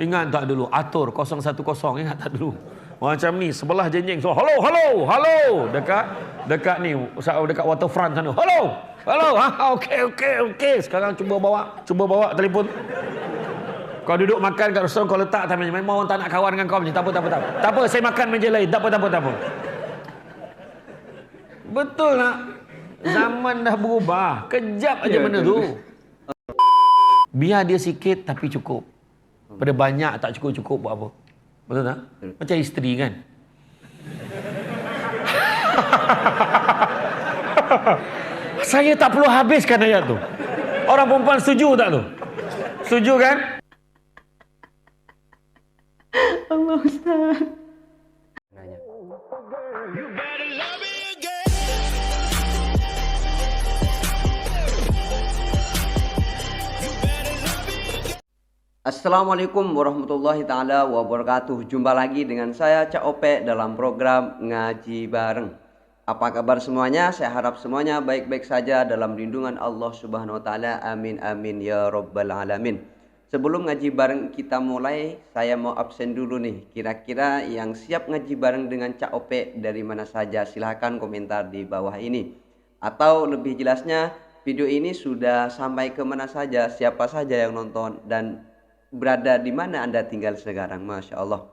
Ingat tak dulu atur 010, ingat tak dulu? Macam ni sebelah jenjeng so halo dekat ni dekat waterfront sana. Halo. Okey. Sekarang cuba bawa telefon. Kau duduk makan kat restoran, kau letak atas meja. Memang orang tak nak kawan dengan kau macam tak apa, saya makan meja lain. Tak apa. Betul nak? Zaman dah berubah. Kejap aja benda tu. Biar dia sikit tapi cukup. Pada banyak tak cukup buat apa? Betul tak? Macam isteri kan? Saya tak perlu habiskan ayat tu. Orang perempuan setuju tak tu? Setuju kan? Allah Ustaz. Assalamualaikum warahmatullahi ta'ala wabarakatuh. Jumpa lagi dengan saya Cak Ope dalam program Ngaji Bareng. Apa kabar semuanya? Saya harap semuanya baik-baik saja dalam lindungan Allah Subhanahu wa taala. Amin amin ya rabbal alamin. Sebelum ngaji bareng kita mulai, saya mau absen dulu nih. Kira-kira yang siap ngaji bareng dengan Cak Ope dari mana saja? Silahkan komentar di bawah ini. Atau lebih jelasnya, video ini sudah sampai ke mana saja, siapa saja yang nonton, dan berada di mana Anda tinggal sekarang. Masya Allah.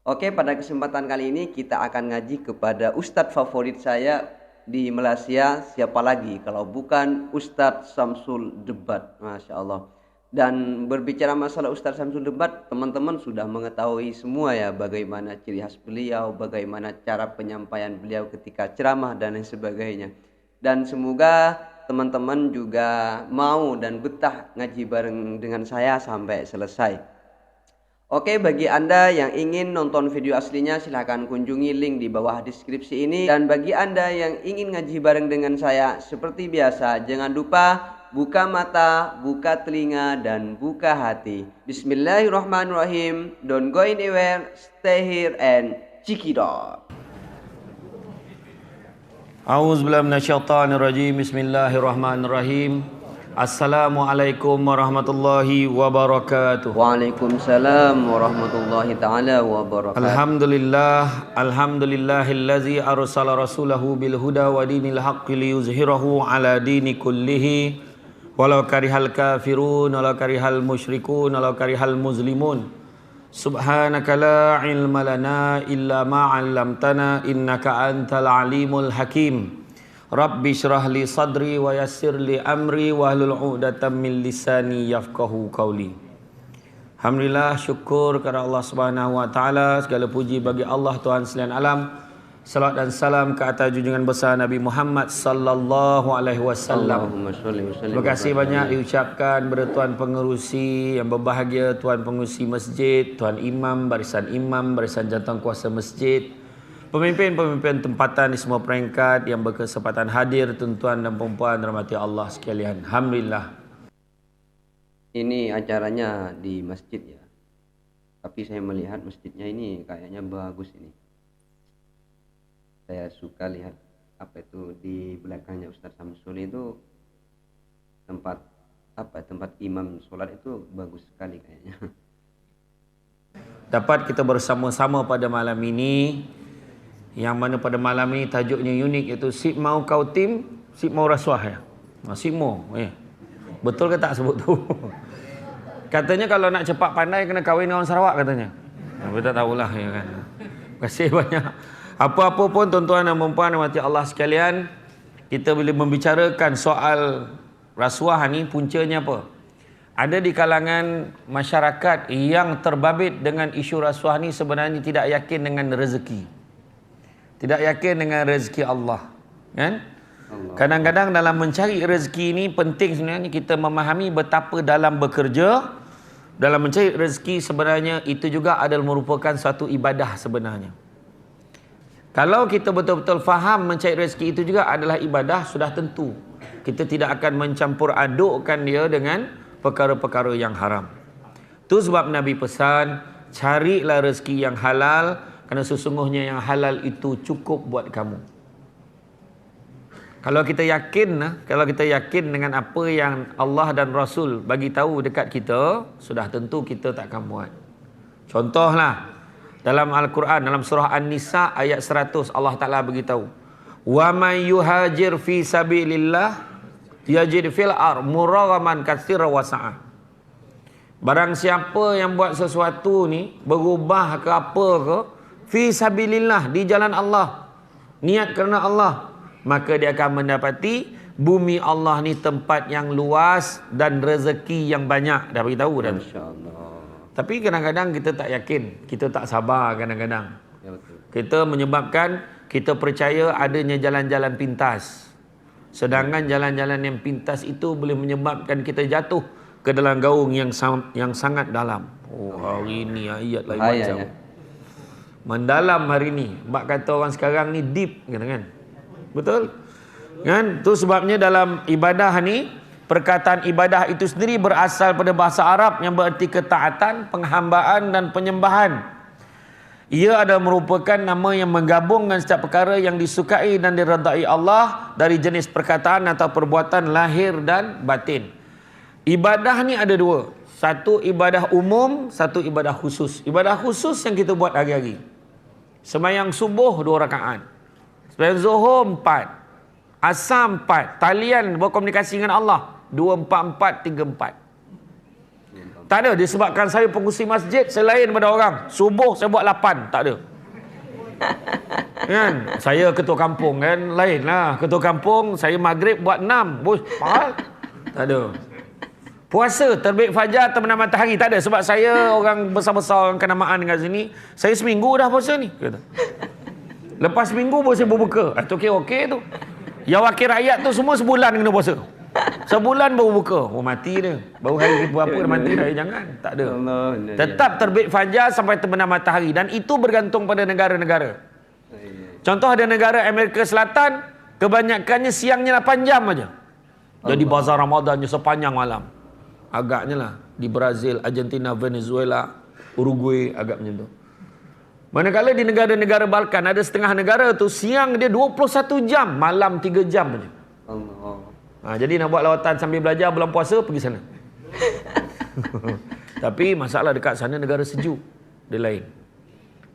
Oke, pada kesempatan kali ini kita akan ngaji kepada Ustadz favorit saya di Malaysia. Siapa lagi kalau bukan Ustadz Samsul Debat. Masya Allah. Dan berbicara masalah Ustadz Samsul Debat, teman-teman sudah mengetahui semua ya bagaimana ciri khas beliau, bagaimana cara penyampaian beliau ketika ceramah dan lain sebagainya. Dan semoga teman-teman juga mau dan betah ngaji bareng dengan saya sampai selesai. Oke, bagi Anda yang ingin nonton video aslinya silahkan kunjungi link di bawah deskripsi ini. Dan bagi Anda yang ingin ngaji bareng dengan saya seperti biasa, jangan lupa buka mata, buka telinga, dan buka hati. Bismillahirrahmanirrahim. Don't go anywhere, stay here and check it out. A'udzubillahi minasyaitonirrajim. Bismillahirrahmanirrahim. Assalamualaikum warahmatullahi wabarakatuh. Waalaikumsalam warahmatullahi ta'ala wabarakatuh. Alhamdulillahillazi arsala rasulahu bil huda wa dinil haqqi liyuzhirahu ala dini kullihi walau karihal kafirun walau karihal musyrikun walau karihal muslimun. Subhanaka la ilma lana illa ma 'allamtana innaka antal alimul hakim. Rabbi syrah li sadri wa yassir li amri wa hlul 'uqdatam min lisani yafqahu qawli. Alhamdulillah, syukur kepada Allah Subhanahu wa taala, segala puji bagi Allah Tuhan sekalian alam. Salat dan salam ke atas junjungan besar Nabi Muhammad sallallahu alaihi wasallam. Terima kasih banyak diucapkan kepada tuan pengerusi yang berbahagia, tuan pengerusi masjid, tuan imam, barisan jantan kuasa masjid, pemimpin-pemimpin tempatan di semua peringkat yang berkesempatan hadir, tuan-tuan dan puan-puan rahmati Allah sekalian. Alhamdulillah. Ini acaranya di masjid ya. Tapi saya melihat masjidnya ini kayaknya bagus ini. Saya suka lihat apa itu di belakangnya Ustadz Samsul itu tempat imam sholat itu bagus sekali kayaknya. Dapat kita bersama-sama pada malam ini, yang mana pada malam ini tajuknya unik, iaitu Sip Mau Kau Tim, Sip Mau Rasuah ya. Sip Mau. Betul ke tak sebut tu? Katanya kalau nak cepat pandai kena kahwin dengan orang Sarawak katanya. Kita tahulah ya kan. Terima kasih banyak. Apa-apa pun tuan-tuan dan puan-puan rahmati Allah sekalian, kita boleh membicarakan soal rasuah ni, puncanya apa? Ada di kalangan masyarakat yang terbabit dengan isu rasuah ni sebenarnya tidak yakin dengan rezeki. Tidak yakin dengan rezeki Allah, kan? Kadang-kadang dalam mencari rezeki ini penting sebenarnya kita memahami betapa dalam bekerja, dalam mencari rezeki sebenarnya itu juga adalah merupakan satu ibadah sebenarnya. Kalau kita betul-betul faham mencari rezeki itu juga adalah ibadah, sudah tentu kita tidak akan mencampur adukkan dia dengan perkara-perkara yang haram. Itu sebab Nabi pesan, carilah rezeki yang halal, kerana sesungguhnya yang halal itu cukup buat kamu. Kalau kita yakin dengan apa yang Allah dan Rasul bagi tahu dekat kita, sudah tentu kita takkan buat. Contohlah dalam Al-Quran, dalam surah An-Nisa ayat 100, Allah Taala beritahu, "Wa may yuhajir fi sabilillah yajid fil ar muraghaman katsira wa sa'ah." Barang siapa yang buat sesuatu ni, berubah ke apa ke, fi sabilillah, di jalan Allah, niat kerana Allah, maka dia akan mendapati bumi Allah ni tempat yang luas dan rezeki yang banyak. Dah beritahu dah. Masya-Allah. Tapi kadang-kadang kita tak yakin, kita tak sabar kadang-kadang. Ya betul. Kita menyebabkan kita percaya adanya jalan-jalan pintas. Sedangkan jalan-jalan yang pintas itu boleh menyebabkan kita jatuh ke dalam gaung yang sangat dalam. Oh, hari ni ayat lain macam. Mendalam hari ni. Bak kata orang sekarang ni deep kan? Betul? Kan? Tu sebabnya dalam ibadah ni, perkataan ibadah itu sendiri berasal pada bahasa Arab yang bererti ketaatan, penghambaan dan penyembahan. Ia adalah merupakan nama yang menggabungkan setiap perkara yang disukai dan diredai Allah dari jenis perkataan atau perbuatan lahir dan batin. Ibadah ni ada dua. Satu ibadah umum, satu ibadah khusus. Ibadah khusus yang kita buat hari-hari. Sembahyang subuh 2 rakaat. Sembahyang zuhur 4. Asar 4. Talian berkomunikasi dengan Allah 2-4-4-3-4. Tak ada disebabkan saya pengurusi masjid, saya lain daripada orang. Subuh saya buat 8, tak ada. Kan? Saya ketua kampung kan, lain lah. Ketua kampung saya maghrib buat 6. Bos, mahal. Tak ada. Puasa terbit fajar terbenam matahari, tak ada, sebab saya orang besar-besar orang kenamaan kat sini. Saya seminggu dah puasa ni, kata. Lepas seminggu baru saya berbuka. Itu okey tu. Yang wakil rakyat tu semua sebulan kena puasa. Sebulan baru buka. Oh, mati dia. Baru hari berapa dah mati dah. Jangan. Tak ada. Tetap terbit fajar sampai terbenam matahari. Dan itu bergantung pada negara-negara. Contoh ada negara Amerika Selatan, kebanyakannya siangnya 8 jam aja. Jadi bazar Ramadannya sepanjang malam. Agaknya lah. Di Brazil, Argentina, Venezuela, Uruguay, agak macam tu. Manakala di negara-negara Balkan, ada setengah negara tu siang dia 21 jam, malam 3 jam aja. Allah. Jadi nak buat lawatan sambil belajar bulan puasa, pergi sana. Tapi masalah dekat sana negara sejuk. Dia lain.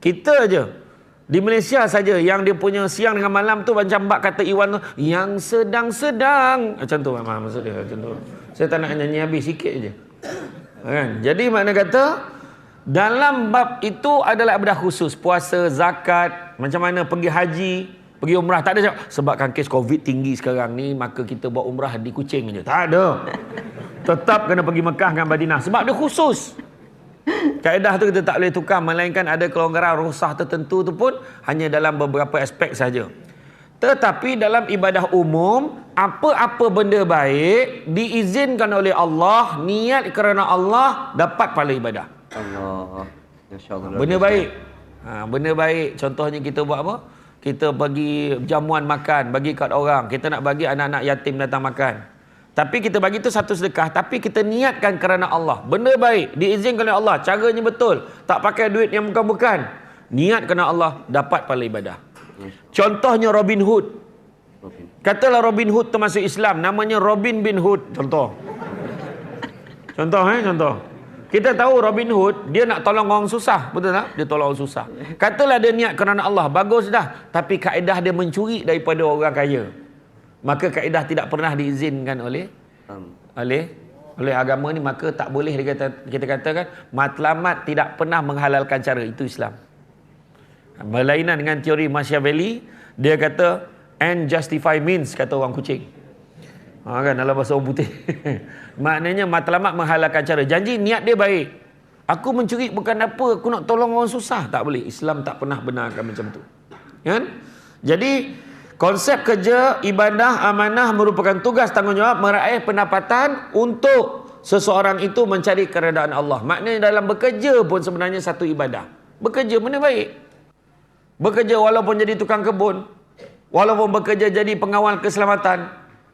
Kita aja di Malaysia saja yang dia punya siang dengan malam tu macam bak kata Iwan tu, yang sedang-sedang. Macam tu maksud dia, macam tu. Saya tak nak nyanyi habis, sikit aja. Kan? Jadi makna kata dalam bab itu adalah ibadah khusus. Puasa, zakat, macam mana pergi haji, pergi umrah. Tak ada cakap, sebabkan kes COVID tinggi sekarang ni, maka kita buat umrah di Kuching je. Tak ada. Tetap kena pergi Mekah dengan Madinah. Sebab dia khusus. Kaedah tu kita tak boleh tukar. Melainkan ada kelonggaran rukhsah tertentu tu pun hanya dalam beberapa aspek saja. Tetapi dalam ibadah umum, apa-apa benda baik diizinkan oleh Allah, niat kerana Allah, dapat pahala ibadah. Allah. Masya-Allah. Benda baik. Benda baik. Contohnya kita buat apa? Kita bagi jamuan makan, bagi kat orang. Kita nak bagi anak-anak yatim datang makan. Tapi kita bagi tu satu sedekah, tapi kita niatkan kerana Allah. Benda baik, diizinkan oleh Allah, caranya betul. Tak pakai duit yang bukan-bukan. Niat kerana Allah, dapat pahala ibadah. Contohnya Robin Hood. Katalah Robin Hood termasuk Islam, namanya Robin bin Hood. Contoh. Contoh. Kita tahu Robin Hood, dia nak tolong orang susah. Betul tak? Dia tolong orang susah. Katalah dia niat kerana Allah, bagus dah. Tapi kaedah dia mencuri daripada orang kaya. Maka kaedah tidak pernah diizinkan oleh agama ni. Maka tak boleh kita katakan matlamat tidak pernah menghalalkan cara. Itu Islam. Berlainan dengan teori Machiavelli, dia kata end justify means, kata orang Kuching. Kan dalam bahasa orang putih. Maknanya matlamat menghalalkan cara. Janji niat dia baik. Aku mencuri bukan apa, aku nak tolong orang susah. Tak boleh. Islam tak pernah benarkan macam tu. Kan? Jadi konsep kerja, ibadah, amanah merupakan tugas tanggungjawab meraih pendapatan untuk seseorang itu mencari keredaan Allah. Maknanya dalam bekerja pun sebenarnya satu ibadah. Bekerja benda baik. Bekerja walaupun jadi tukang kebun, walaupun bekerja jadi pengawal keselamatan,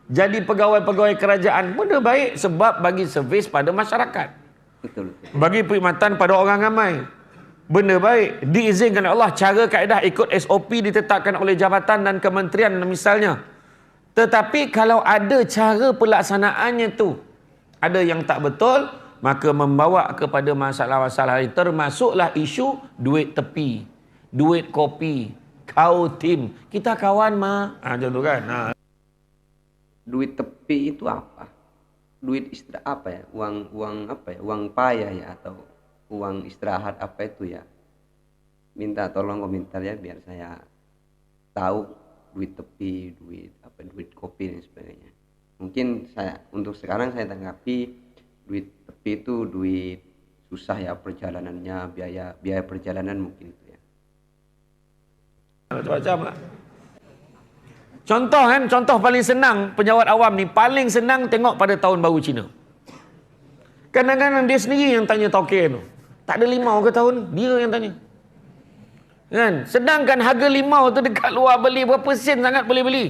jadi pegawai-pegawai kerajaan, benda baik sebab bagi servis pada masyarakat. Betul. Bagi perkhidmatan pada orang ramai. Benda baik, diizinkan oleh Allah. Cara kaedah ikut SOP ditetapkan oleh jabatan dan kementerian misalnya. Tetapi kalau ada cara pelaksanaannya tu ada yang tak betul, maka membawa kepada masalah-masalah lain, termasuklah isu duit tepi, duit kopi, kautim. Kita kawan mah. Macam tu kan. Duit tepi itu apa? Duit istirahat apa ya? Uang apa ya? Uang payah ya, atau uang istirahat apa itu ya? Minta tolong komentar ya biar saya tahu duit tepi, duit kopi dan sebagainya. Mungkin untuk sekarang saya tanggapi duit tepi itu duit susah ya perjalanannya, biaya perjalanan mungkin itu ya. Macam-macam lah. Contoh kan, contoh paling senang penjawat awam ni, paling senang tengok pada tahun baru Cina. Kadang-kadang dia sendiri yang tanya token tu. Tak ada limau ke tahun? Dia yang tanya. Kan? Sedangkan harga limau tu dekat luar beli berapa sen sangat boleh beli.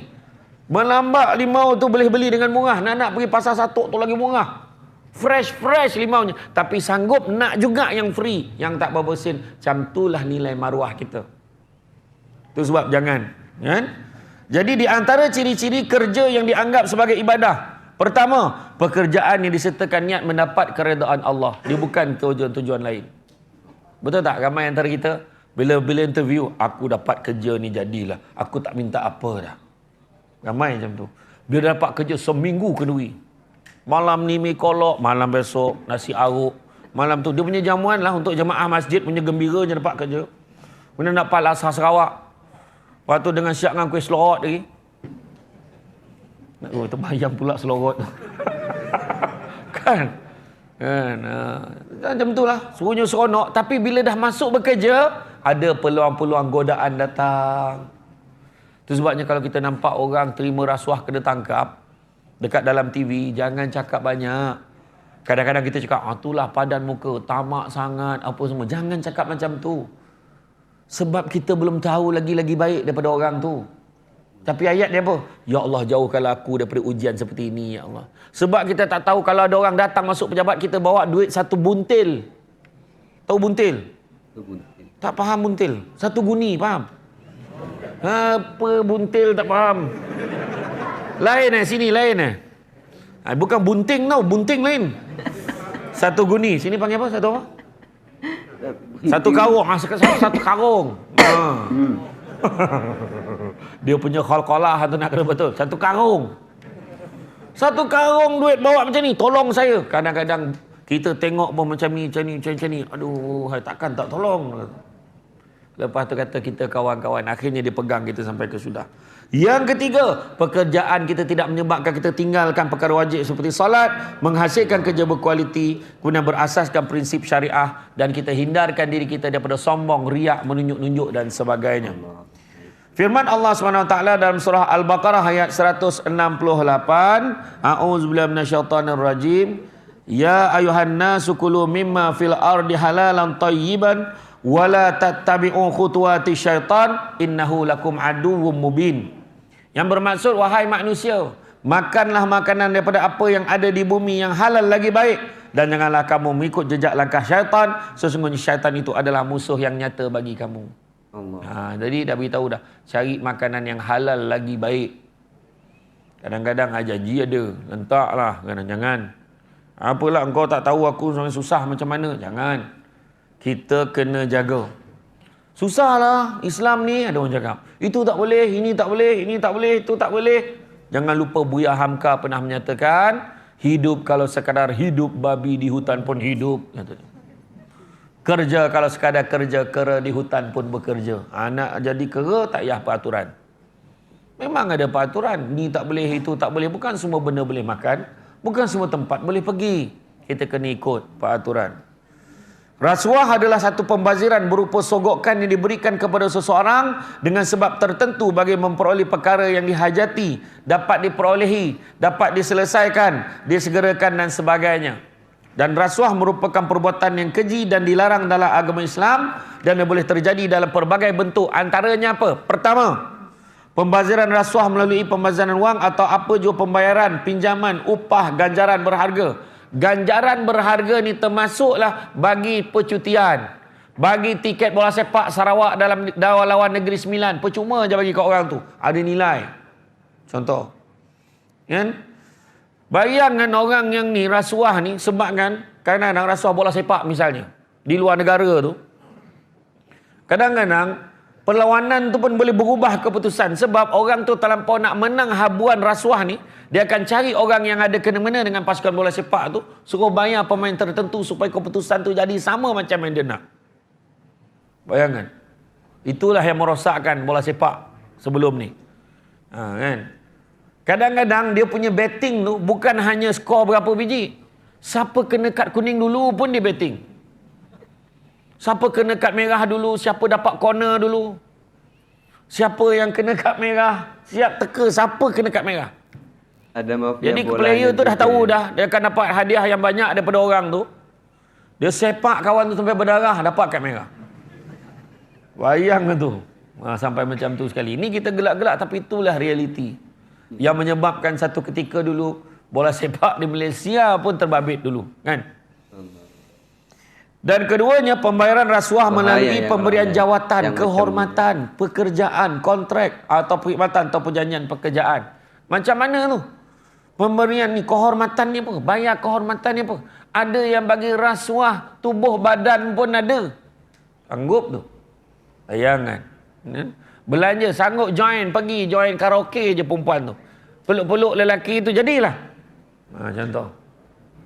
Melambak limau tu boleh beli dengan murah. Nak pergi pasar Satuk tu lagi murah. Fresh limaunya. Tapi sanggup nak juga yang free, yang tak berapa sen. Macam itulah nilai maruah kita. Itu sebab jangan. Kan? Jadi di antara ciri-ciri kerja yang dianggap sebagai ibadah. Pertama, pekerjaan yang disertakan niat mendapat keredaan Allah. Dia bukan tujuan-tujuan lain. Betul tak? Ramai antara kita bila interview, aku dapat kerja ni jadilah. Aku tak minta apa dah. Ramai macam tu. Bila dapat kerja seminggu kenduri. Malam ni mi kolok, malam besok nasi aruk. Malam tu dia punya jamuan lah untuk jemaah masjid punya gembiranya dapat kerja. Kemudian dapat Lasar Sarawak. Lepas tu dengan siap dengan kuih selorot lagi. Oh, terbayang pula selorot. Kan? Macam tu lah. Suruhnya seronok. Tapi bila dah masuk bekerja, ada peluang-peluang godaan datang. Itu sebabnya kalau kita nampak orang terima rasuah kena tangkap dekat dalam TV, jangan cakap banyak. Kadang-kadang kita cakap, itulah padan muka, tamak sangat, apa semua. Jangan cakap macam tu. Sebab kita belum tahu lagi baik daripada orang tu. Tapi ayat dia apa? Ya Allah, jauhkanlah aku daripada ujian seperti ini, ya Allah. Sebab kita tak tahu kalau ada orang datang masuk pejabat, kita bawa duit 1 buntil. Tahu buntil? Tak faham buntil. 1 guni, faham? Apa buntil tak faham? Lain sini lain bukan bunting tau, bunting lain. 1 guni. Sini panggil apa? 1 apa? 1 karung. 1 karung. Dia punya qalqalah tu nak kena betul. 1 karung. 1 karung duit bawa macam ni. Tolong saya. Kadang-kadang kita tengok pun macam ni. Aduh, takkan tak tolong. Lepas tu kata kita kawan-kawan. Akhirnya dia pegang kita sampai ke sudah. Yang ketiga, pekerjaan kita tidak menyebabkan kita tinggalkan perkara wajib seperti salat, menghasilkan kerja berkualiti, kemudian berasaskan prinsip syariah, dan kita hindarkan diri kita daripada sombong, riak, menunjuk-nunjuk dan sebagainya. Firman Allah SWT dalam surah Al-Baqarah ayat 168, A'udzubillahi minasyaitonirrajim. Ya ayuhan nasu kulu mimma fil ardi halalan tayyiban wala tattabi'u khutuwati syaitan innahu lakum aduwwum mubin. Yang bermaksud, wahai manusia, makanlah makanan daripada apa yang ada di bumi yang halal lagi baik, dan janganlah kamu mengikut jejak langkah syaitan, sesungguhnya syaitan itu adalah musuh yang nyata bagi kamu. Jadi dah beritahu dah, cari makanan yang halal lagi baik. Kadang-kadang janji ada, lentaklah, jangan. Apalah engkau tak tahu aku susah macam mana, jangan. Kita kena jaga. Susahlah Islam ni, ada orang cakap itu tak boleh, ini tak boleh, ini tak boleh, itu tak boleh. Jangan lupa Buya Hamka pernah menyatakan, hidup kalau sekadar hidup, babi di hutan pun hidup. Kerja kalau sekadar kerja, kera di hutan pun bekerja. Nak jadi kera tak payah peraturan. Memang ada peraturan, ni tak boleh, itu tak boleh. Bukan semua benda boleh makan, bukan semua tempat boleh pergi. Kita kena ikut peraturan. Rasuah adalah satu pembaziran berupa sogokan yang diberikan kepada seseorang dengan sebab tertentu bagi memperoleh perkara yang dihajati, dapat diperolehi, dapat diselesaikan, disegerakan dan sebagainya. Dan rasuah merupakan perbuatan yang keji dan dilarang dalam agama Islam, dan dia boleh terjadi dalam pelbagai bentuk. Antaranya apa? Pertama, pembaziran rasuah melalui pembaziran wang atau apa jua pembayaran, pinjaman, upah, ganjaran berharga. Ganjaran berharga ni termasuklah bagi percutian, bagi tiket bola sepak Sarawak dalam lawan Negeri Sembilan. Percuma je bagi kat orang tu, ada nilai. Contoh, Kan? Bayangkan orang yang ni rasuah ni sebab kan kadang-kadang rasuah bola sepak misalnya di luar negara tu. Kadang-kadang perlawanan tu pun boleh berubah keputusan sebab orang tu terlampau nak menang habuan rasuah ni, dia akan cari orang yang ada kena-mena dengan pasukan bola sepak tu, suruh bayar pemain tertentu supaya keputusan tu jadi sama macam yang dia nak. Bayangkan. Itulah yang merosakkan bola sepak sebelum ni. Kan? Kadang-kadang dia punya betting tu bukan hanya skor berapa biji. Siapa kena kad kuning dulu pun dia betting. Siapa kena kad merah dulu, siapa dapat corner dulu. Siapa yang kena kad merah, siap teka siapa kena kad merah. Ada mafia. Jadi player tu dah tahu dah, dia akan dapat hadiah yang banyak daripada orang tu. Dia sepak kawan tu sampai berdarah, dapat kad merah. Bayang tu. Sampai macam tu sekali. Ini kita gelak-gelak tapi itulah realiti. Yang menyebabkan satu ketika dulu bola sepak di Malaysia pun terbabit dulu, kan? Dan keduanya pembayaran rasuah melalui pemberian jawatan, kehormatan, pekerjaan, kontrak atau perkhidmatan atau perjanjian pekerjaan. Macam mana tu? Pemberian ni, kehormatan ni apa? Bayar kehormatan ni apa? Ada yang bagi rasuah tubuh badan pun ada. Sanggup tu. Bayangan. Belanja sanggup pergi join karaoke je perempuan tu. Peluk-peluk lelaki tu jadilah. Contoh.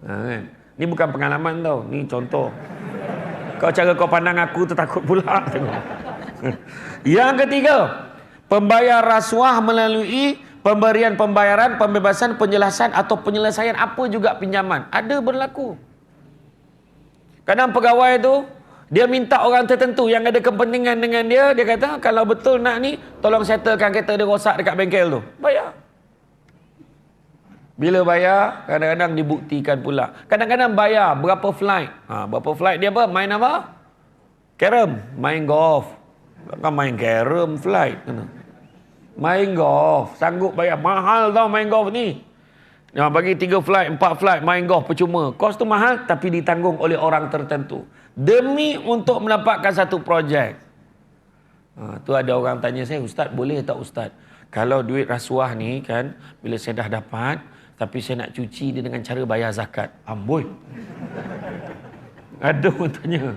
Kan? Ni bukan pengalaman tau, ni contoh. Cara kau pandang aku tu takut pula. Yang ketiga, pembayar rasuah melalui pemberian pembayaran, pembebasan, penjelasan atau penyelesaian apa juga pinjaman. Ada berlaku. Kadang pegawai tu dia minta orang tertentu yang ada kepentingan dengan dia, dia kata kalau betul nak ni, tolong settlekan kereta dia rosak dekat bengkel tu. Bayar. Bila bayar, kadang-kadang dibuktikan pula. Kadang-kadang bayar berapa flight. Berapa flight dia apa? Main apa? Carom. Main golf. Bukan main carom flight. Main golf. Sanggup bayar. Mahal tau main golf ni. Bagi 3 flight, 4 flight main golf percuma. Kos tu mahal tapi ditanggung oleh orang tertentu. Demi untuk mendapatkan satu projek. Tu ada orang tanya saya, Ustaz boleh tak Ustaz? Kalau duit rasuah ni kan, bila saya dah dapat, tapi saya nak cuci dia dengan cara bayar zakat. Amboi. Ada orang tanya.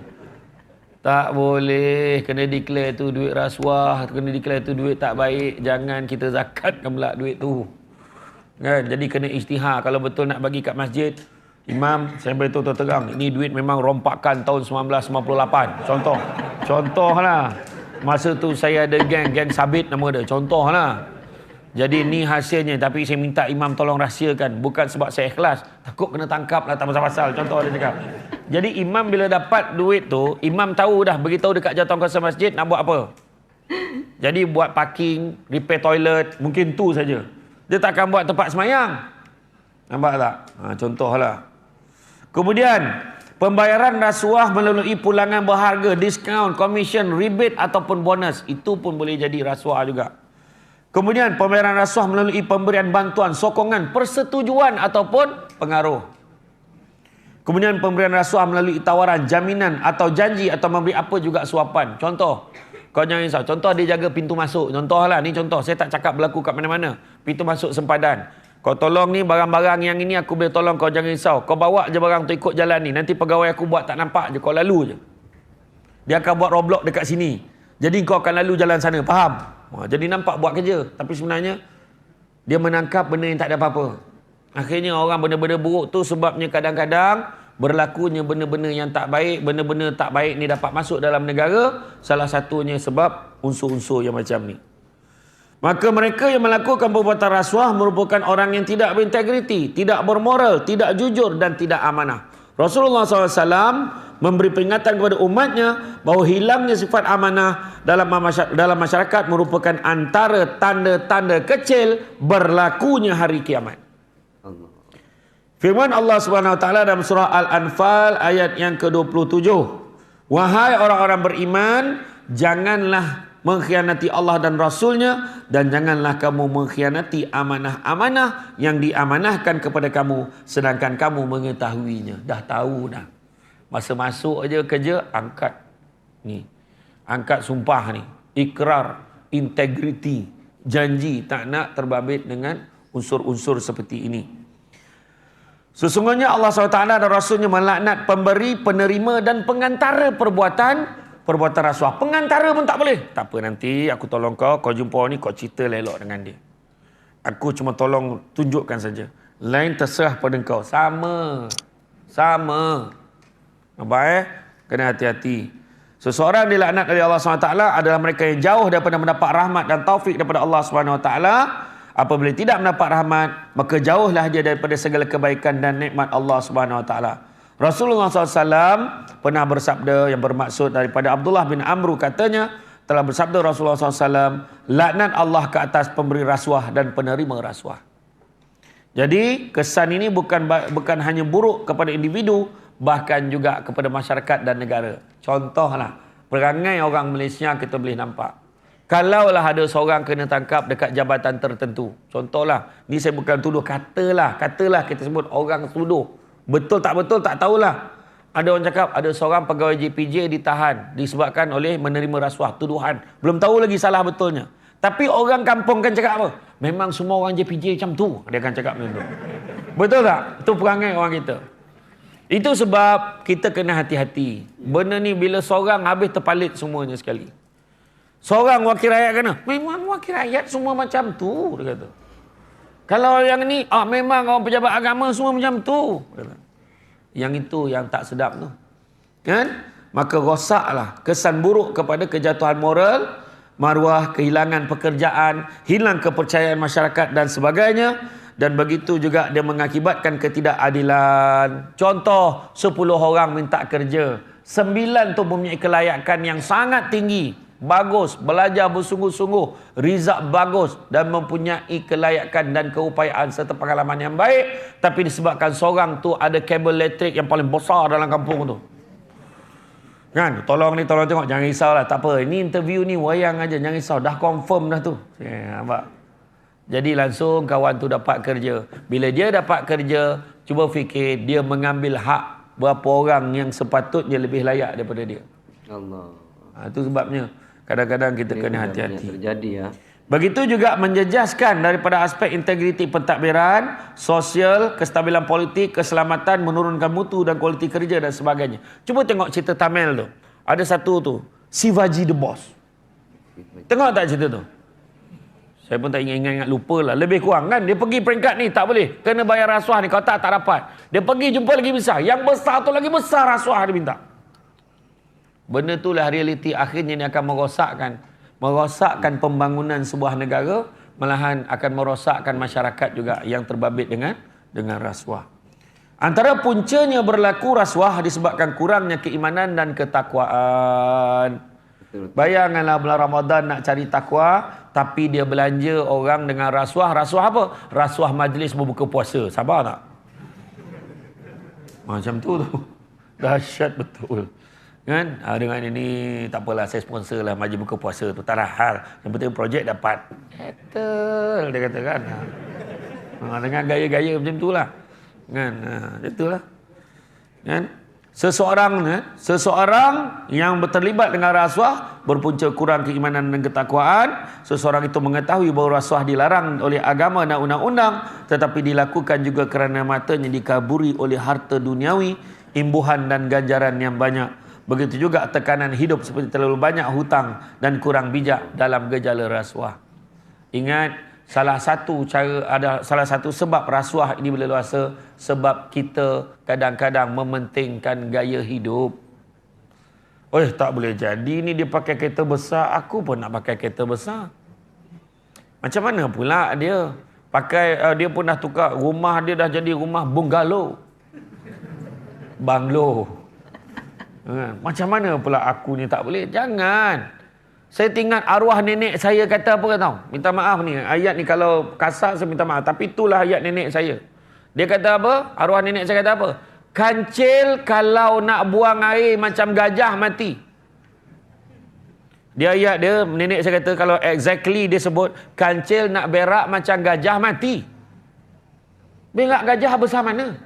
Tak boleh, kena declare tu duit rasuah, kena declare tu duit tak baik, jangan kita zakatkan pula duit tu. Kan? Jadi kena isytihar. Kalau betul nak bagi kat masjid, Imam, saya beritahu terang, ini duit memang rompakan tahun 1998. Contohlah. Masa tu saya ada geng Sabit nama dia. Contohlah. Jadi ni hasilnya, tapi saya minta imam tolong rahsiakan. Bukan sebab saya ikhlas, takut kena tangkap lah tak pasal-pasal. Contoh dia cakap. Jadi imam bila dapat duit tu, imam tahu dah, beritahu dekat jawatankuasa masjid nak buat apa. Jadi buat parking, repair toilet, mungkin tu saja. Dia takkan buat tempat semayang. Nampak tak? Contohlah. Kemudian pembayaran rasuah melalui pulangan berharga, diskaun, komisen, rebate ataupun bonus. Itu pun boleh jadi rasuah juga. Kemudian pembayaran rasuah melalui pemberian bantuan, sokongan, persetujuan ataupun pengaruh. Kemudian pemberian rasuah melalui tawaran, jaminan atau janji atau memberi apa juga suapan. Contoh, kau jangan risau. Contoh dia jaga pintu masuk. Contohlah ni contoh, saya tak cakap berlaku kat mana-mana. Pintu masuk sempadan. Kau tolong ni barang-barang yang ini aku boleh tolong, kau jangan risau. Kau bawa je barang tu ikut jalan ni. Nanti pegawai aku buat tak nampak je, kau lalu je. Dia akan buat roadblock dekat sini. Jadi kau akan lalu jalan sana, faham? Jadi nampak buat kerja. Tapi sebenarnya dia menangkap benda yang tak ada apa-apa. Akhirnya orang benda-benda buruk tu sebabnya kadang-kadang berlakunya benda-benda yang tak baik. Benda-benda tak baik ni dapat masuk dalam negara. Salah satunya sebab unsur-unsur yang macam ni. Maka mereka yang melakukan perbuatan rasuah merupakan orang yang tidak berintegriti, tidak bermoral, tidak jujur dan tidak amanah. Rasulullah SAW memberi peringatan kepada umatnya bahawa hilangnya sifat amanah dalam masyarakat merupakan antara tanda-tanda kecil berlakunya hari kiamat. Firman Allah Subhanahu Wa Taala dalam surah Al-Anfal ayat yang ke-27. Wahai orang-orang beriman, janganlah mengkhianati Allah dan Rasulnya, dan janganlah kamu mengkhianati amanah-amanah yang diamanahkan kepada kamu sedangkan kamu mengetahuinya. Dah tahu dah. Masa masuk aja kerja, angkat ni. Angkat sumpah ni. Ikrar, integriti, janji tak nak terbabit dengan unsur-unsur seperti ini. Sesungguhnya Allah SWT dan Rasulnya melaknat pemberi, penerima dan pengantara perbuatan rasuah. Pengantara pun tak boleh. Tak apa, nanti aku tolong kau jumpa ni, kau cerita elok dengan dia. Aku cuma tolong tunjukkan saja. Lain terserah pada kau. Sama. Nampak Kena hati-hati. Seseorang dilaknat oleh Allah SWT adalah mereka yang jauh daripada mendapat rahmat dan taufik daripada Allah SWT. Apabila tidak mendapat rahmat, maka jauhlah dia daripada segala kebaikan dan nikmat Allah SWT. Rasulullah SAW pernah bersabda yang bermaksud daripada Abdullah bin Amru, katanya telah bersabda Rasulullah SAW, laknat Allah ke atas pemberi rasuah dan penerima rasuah. Jadi kesan ini bukan hanya buruk kepada individu, bahkan juga kepada masyarakat dan negara. Contohlah, perangai orang Malaysia kita boleh nampak. Kalaulah ada seorang kena tangkap dekat jabatan tertentu. Contohlah, ni saya bukan tuduh, katalah kita sebut orang tuduh. Betul tak betul tak tahulah. Ada orang cakap ada seorang pegawai JPJ ditahan disebabkan oleh menerima rasuah, tuduhan. Belum tahu lagi salah betulnya. Tapi orang kampung kan cakap apa? Memang semua orang JPJ macam tu. Dia akan cakap macam tu. Betul tak? Itu perangai orang kita. Itu sebab kita kena hati-hati. Benda ni bila seorang habis terpalit semuanya sekali. Seorang wakil rakyat kena. Memang wakil rakyat semua macam tu, dia kata. Kalau yang ni, memang orang pejabat agama semua macam tu. Yang itu yang tak sedap tu. Kan? Maka rosaklah kesan buruk kepada kejatuhan moral, maruah, kehilangan pekerjaan, hilang kepercayaan masyarakat dan sebagainya. Dan begitu juga dia mengakibatkan ketidakadilan. Contoh, 10 orang minta kerja. 9 tu mempunyai kelayakan yang sangat tinggi. Bagus, belajar bersungguh-sungguh, rizak bagus dan mempunyai kelayakan dan keupayaan serta pengalaman yang baik, tapi disebabkan seorang tu ada kabel elektrik yang paling besar dalam kampung tu. Kan? Tolong tengok, jangan risaulah, tak apa. Ini interview ni wayang aja, jangan risau, dah confirm dah tu. Nampak? Jadi langsung kawan tu dapat kerja. Bila dia dapat kerja, cuba fikir dia mengambil hak berapa orang yang sepatutnya lebih layak daripada dia. Allah. Itu sebabnya kadang-kadang kita kena hati-hati. Terjadi ya. Begitu juga menjejaskan daripada aspek integriti pentadbiran, sosial, kestabilan politik, keselamatan, menurunkan mutu dan kualiti kerja dan sebagainya. Cuba tengok cerita Tamil tu. Ada satu tu, Shivaji the Boss. Tengok tak cerita tu? Saya pun tak ingat lupa lah. Lebih kurang kan. Dia pergi peringkat ni, tak boleh. Kena bayar rasuah ni. Kalau tak dapat. Dia pergi jumpa lagi besar. Yang besar tu lagi besar rasuah dia minta. Benda itulah realiti akhirnya ni akan merosakkan pembangunan sebuah negara, malahan akan merosakkan masyarakat juga yang terbabit dengan rasuah. Antara puncanya berlaku rasuah disebabkan kurangnya keimanan dan ketakwaan. Bayangkanlah bulan Ramadan nak cari takwa, tapi dia belanja orang dengan rasuah. Rasuah apa? Rasuah majlis berbuka puasa. Sabar tak? Macam tu. Dahsyat betul. Kan? Dengan ini tak apalah, saya sponsor lah majlis buka puasa tu, tak ada hal. Yang penting projek dapat settle, dia kata kan. Dengan gaya-gaya macam tu lah kan. Itulah kan. Seseorang yang terlibat dengan rasuah berpunca kurang keimanan dan ketakwaan. Seseorang itu mengetahui bahawa rasuah dilarang oleh agama dan undang-undang, tetapi dilakukan juga kerana matanya dikaburi oleh harta duniawi, imbuhan dan ganjaran yang banyak. Begitu juga tekanan hidup seperti terlalu banyak hutang dan kurang bijak dalam gejala rasuah. Ingat, salah satu sebab rasuah ini berleluasa sebab kita kadang-kadang mementingkan gaya hidup. Tak boleh jadi ni dia pakai kereta besar, aku pun nak pakai kereta besar. Macam mana pula dia pakai, dia pun dah tukar rumah, dia dah jadi rumah bungalow, banglo. Macam mana pula aku ni tak boleh? Jangan. Saya teringat arwah nenek saya kata apa tahu? Minta maaf ni, ayat ni kalau kasar saya minta maaf, tapi itulah ayat nenek saya. Dia kata apa? Arwah nenek saya kata apa? Kancil kalau nak buang air macam gajah mati. Dia ayat dia, nenek saya kata kalau exactly dia sebut kancil nak berak macam gajah mati. Berak gajah besar mana?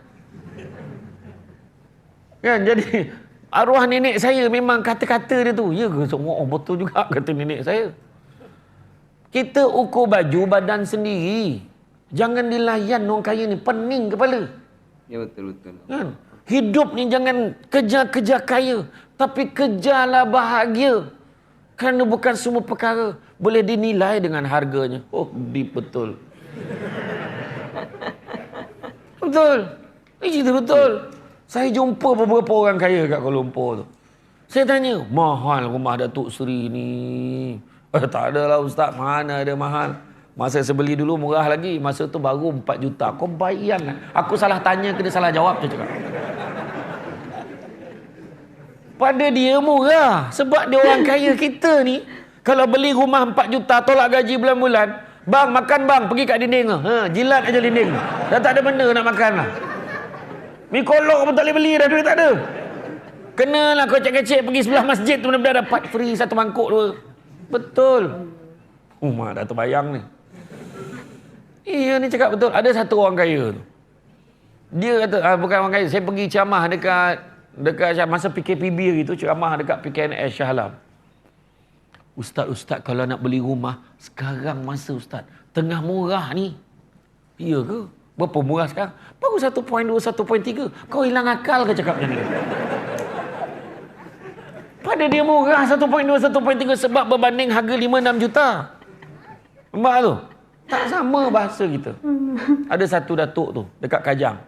Kan, jadi arwah nenek saya memang kata-kata dia tu. Ya ke? Betul juga kata nenek saya. Kita ukur baju badan sendiri. Jangan dilayan orang kaya ni, pening kepala. Ya betul. Kan? Hidup ni jangan kejar-kejar kaya, tapi kejarlah bahagia. Kerana bukan semua perkara boleh dinilai dengan harganya. Oh, deep betul. Betul. Ini cerita betul. Saya jumpa beberapa orang kaya kat Kuala Lumpur tu. Saya tanya, mahal rumah Datuk Seri ni? Tak adalah Ustaz, mana ada mahal. Masa saya beli dulu murah lagi. Masa tu baru 4 juta. Kau bayangkan. Aku salah tanya, kena salah jawab je cakap. Pada dia murah. Sebab dia orang kaya. Kita ni, kalau beli rumah 4 juta, tolak gaji bulan-bulan. Bang, makan bang. Pergi kat dinding tu. Jilat aja dinding. Dah tak ada benda nak makan lah. Mi kolok pun tak boleh beli dah. Duit tak ada. Kenalah kocek-kecek pergi sebelah masjid tu. Benda-benda dapat free 1 mangkuk tu. Betul. Mak dah terbayang ni. Iya ni cakap betul. Ada satu orang kaya tu. Dia kata, bukan orang kaya. Saya pergi ceramah dekat masa PKPB hari tu. Ceramah dekat PKNS Shah Alam. Ustaz, kalau nak beli rumah, sekarang masa Ustaz, tengah murah ni. Iya ke? Berapa murah sekarang? Baru 1.2, 1.3. Kau hilang akal ke cakap macam ni? Pada dia murah 1.2, 1.3 sebab berbanding harga 5-6 juta. Nampak tu? Tak sama bahasa kita. Ada satu datuk tu, dekat Kajang.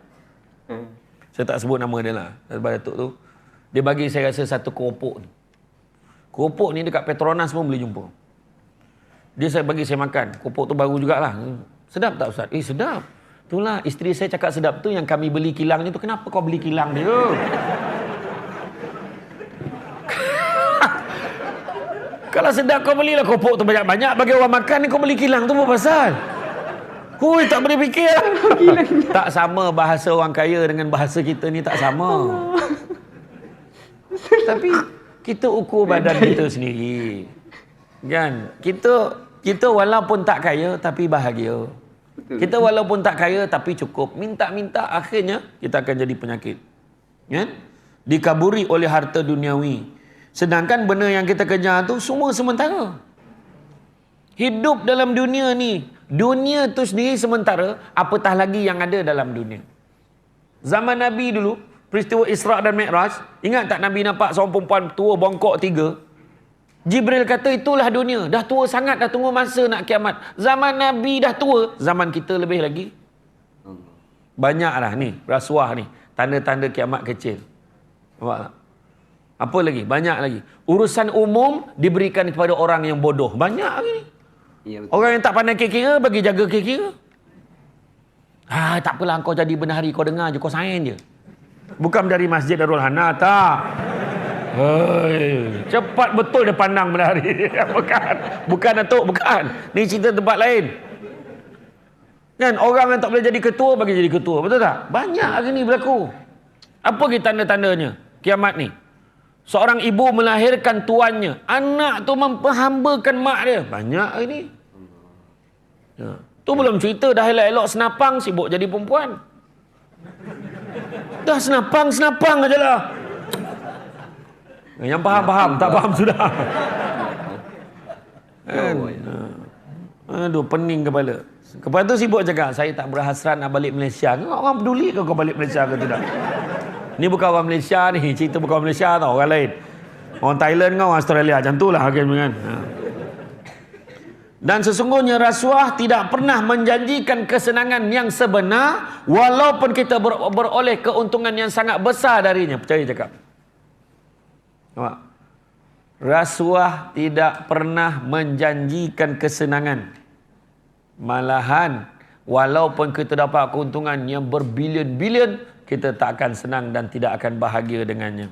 Saya tak sebut nama dia lah. Datuk tu. Dia bagi saya rasa satu keropok ni. Keropok ni dekat Petronas pun boleh jumpa. Dia bagi saya makan. Keropok tu baru jugalah. Sedap tak Ustaz? Sedap. Itulah isteri saya cakap sedap tu yang kami beli kilangnya tu. Kenapa kau beli kilang dia? Kalau sedap kau belilah keropok tu banyak-banyak bagi orang makan ni, kau beli kilang tu apa pasal? Hui, tak boleh fikir. Tak sama bahasa orang kaya dengan bahasa kita ni, tak sama. Tapi kita ukur badan kita sendiri. Kan? Kita walaupun tak kaya tapi bahagia. Kita walaupun tak kaya tapi cukup. Minta-minta akhirnya kita akan jadi penyakit. Kan? Dikaburi oleh harta duniawi. Sedangkan benda yang kita kejar tu semua sementara. Hidup dalam dunia ni, dunia tu sendiri sementara, apatah lagi yang ada dalam dunia. Zaman Nabi dulu, peristiwa Isra' dan Mi'raj, ingat tak Nabi nampak seorang perempuan tua bongkok 3? Jibril kata itulah dunia. Dah tua sangat, dah tunggu masa nak kiamat. Zaman Nabi dah tua, zaman kita lebih lagi. Banyaklah ni, rasuah ni. Tanda-tanda kiamat kecil. Nampak tak? Apa lagi? Banyak lagi. Urusan umum diberikan kepada orang yang bodoh. Banyak lagi ni. Ya, orang yang tak pandai kira-kira, bagi jaga kira-kira. Tak apalah kau jadi benari, kau dengar je, kau sain je. Bukan dari Masjid Darul Hana, tak. Cepat betul dia pandang benari. Bukan Datuk, bukan. Ni cerita tempat lain. Kan, orang yang tak boleh jadi ketua, bagi jadi ketua. Betul tak? Banyak hari ni berlaku. Apa kita tanda-tandanya kiamat ni? Seorang ibu melahirkan tuannya. Anak tu memperhambakan mak dia. Banyak hari ni. Ya. Tu belum cerita dah elok-elok senapang, sibuk jadi perempuan. Dah senapang aja lah. Yang faham, tak faham sudah. Kan? Aduh, pening kepala. Lepas tu sibuk cakap, saya tak berhasrat nak balik Malaysia. Orang peduli ke kau balik Malaysia ke tidak? Ni bukan orang Malaysia ni, cerita bukan orang Malaysia tau, orang lain. Orang Thailand kan, orang Australia, macam tu lah kan. Dan sesungguhnya rasuah tidak pernah menjanjikan kesenangan yang sebenar, walaupun kita beroleh keuntungan yang sangat besar darinya. Percaya cakap. Nampak? Rasuah tidak pernah menjanjikan kesenangan. Malahan, walaupun kita dapat keuntungan yang berbilion-bilion, kita tak akan senang dan tidak akan bahagia dengannya.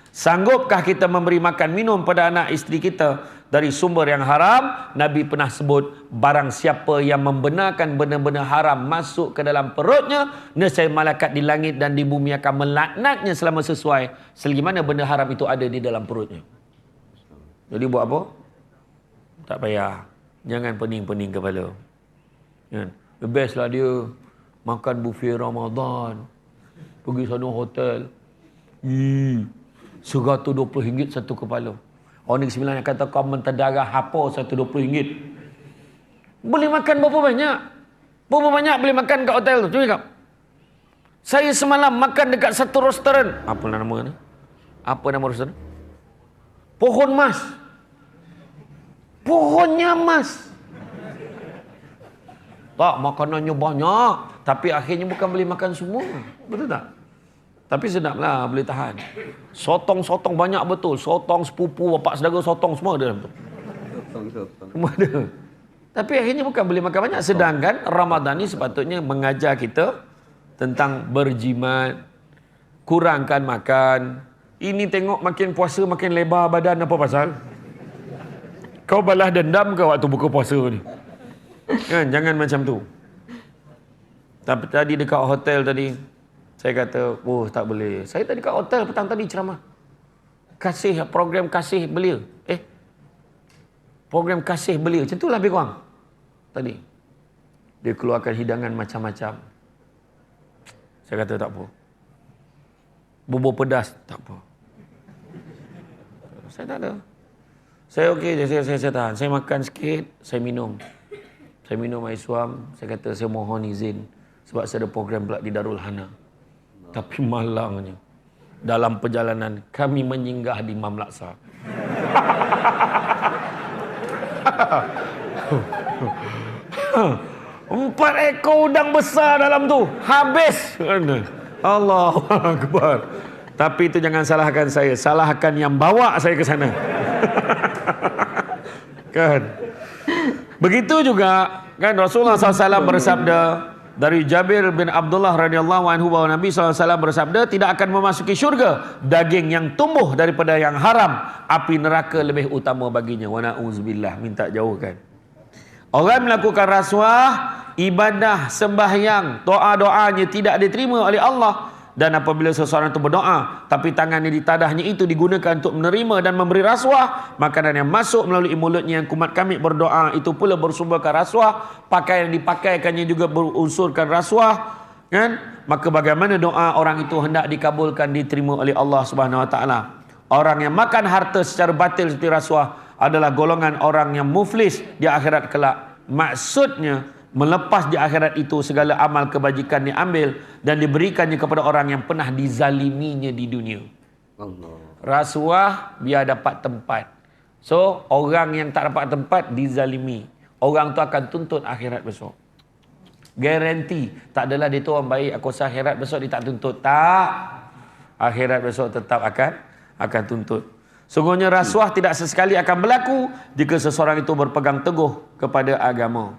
Sanggupkah kita memberi makan minum pada anak isteri kita dari sumber yang haram? Nabi pernah sebut, barang siapa yang membenarkan benda-benda haram masuk ke dalam perutnya, nescaya malaikat di langit dan di bumi akan melaknatnya selama sesuai selagi mana benda haram itu ada di dalam perutnya. Jadi buat apa? Tak payah. Jangan pening-pening kepala. The best lah dia makan buffet Ramadan, pergi sana hotel, RM120 satu kepala. Orang Negeri Sembilan yang kata kau menterdarah apa RM120. Boleh makan berapa banyak? Berapa banyak boleh makan kat hotel tu? Cuba cakap. Saya semalam makan dekat satu restoran. Apa nama ni? Apa nama restoran? Pohon Mas. Pohonnya Mas. Tak, makanannya banyak. Tapi akhirnya bukan boleh makan semua. Betul tak? Tapi sedaplah, boleh tahan. Sotong-sotong banyak betul. Sotong, sepupu, bapak saudara sotong, semua ada dalam tu. Sotong. Semua ada. Tapi akhirnya bukan boleh makan banyak. Sedangkan Ramadan ni sepatutnya mengajar kita tentang berjimat, kurangkan makan. Ini tengok makin puasa makin lebar badan, apa pasal? Kau balas dendam ke waktu buka puasa ni? Kan, jangan macam tu. Tapi tadi dekat hotel tadi, saya kata, oh tak boleh. Saya tadi dekat hotel petang tadi ceramah. Kasih, program kasih belia. Program kasih belia. Macam itulah lebih kurang. Tadi. Dia keluarkan hidangan macam-macam. Saya kata tak apa. Bubur pedas, tak apa. Saya tak ada. Saya okey je, saya tahan. Saya makan sikit, saya minum. Saya minum air suam. Saya kata saya mohon izin. Sebab saya ada program pula di Darul Hana. Tapi malangnya, dalam perjalanan kami menyinggah di Mamlaksa. Empat ekor udang besar dalam tu. Habis. Allahu Akbar. Tapi itu jangan salahkan saya. Salahkan yang bawa saya ke sana. Kan? Begitu juga kan Rasulullah SAW bersabda dari Jabir bin Abdullah radhiyallahu anhu bahawa Nabi SAW bersabda, tidak akan memasuki syurga daging yang tumbuh daripada yang haram, api neraka lebih utama baginya. Wa na'udzubillah, minta jauhkan. Orang melakukan rasuah, ibadah, sembahyang, doa-doanya tidak diterima oleh Allah. Dan apabila seseorang itu berdoa tapi tangannya di tadahnya itu digunakan untuk menerima dan memberi rasuah, makanan yang masuk melalui mulutnya yang kumat kami berdoa itu pula bersumberkan rasuah, pakaian yang dipakaikannya juga berunsurkan rasuah, kan? Maka bagaimana doa orang itu hendak dikabulkan, diterima oleh Allah Subhanahu wa taala. Orang yang makan harta secara batil seperti rasuah adalah golongan orang yang muflis di akhirat kelak. Maksudnya melepas di akhirat itu segala amal kebajikan diambil dan diberikannya kepada orang yang pernah dizaliminya di dunia. Rasuah biar dapat tempat. So, orang yang tak dapat tempat dizalimi. Orang tu akan tuntut akhirat besok. Garanti. Tak adalah dia tu orang baik, aku rasa akhirat besok dia tak tuntut. Tak. Akhirat besok tetap akan tuntut. Sungguhnya rasuah tidak sesekali akan berlaku jika seseorang itu berpegang teguh kepada agama.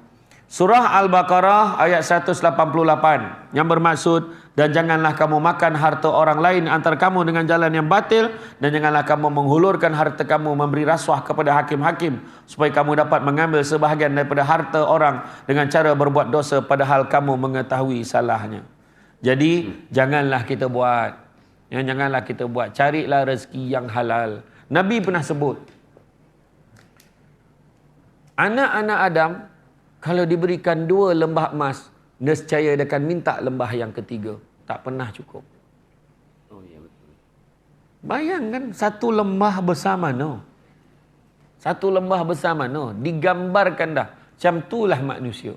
Surah Al-Baqarah ayat 188 yang bermaksud, dan janganlah kamu makan harta orang lain antara kamu dengan jalan yang batil, dan janganlah kamu menghulurkan harta kamu memberi rasuah kepada hakim-hakim supaya kamu dapat mengambil sebahagian daripada harta orang dengan cara berbuat dosa padahal kamu mengetahui salahnya. Jadi janganlah kita buat. Janganlah kita buat. Carilah rezeki yang halal. Nabi pernah sebut, anak-anak Adam kalau diberikan 2 lembah emas, nescaya dia akan minta lembah yang ketiga. Tak pernah cukup. Oh ya, betul. Bayangkan satu lembah besar mana? Satu lembah besar mana? Digambarkan dah. Macam itulah manusia.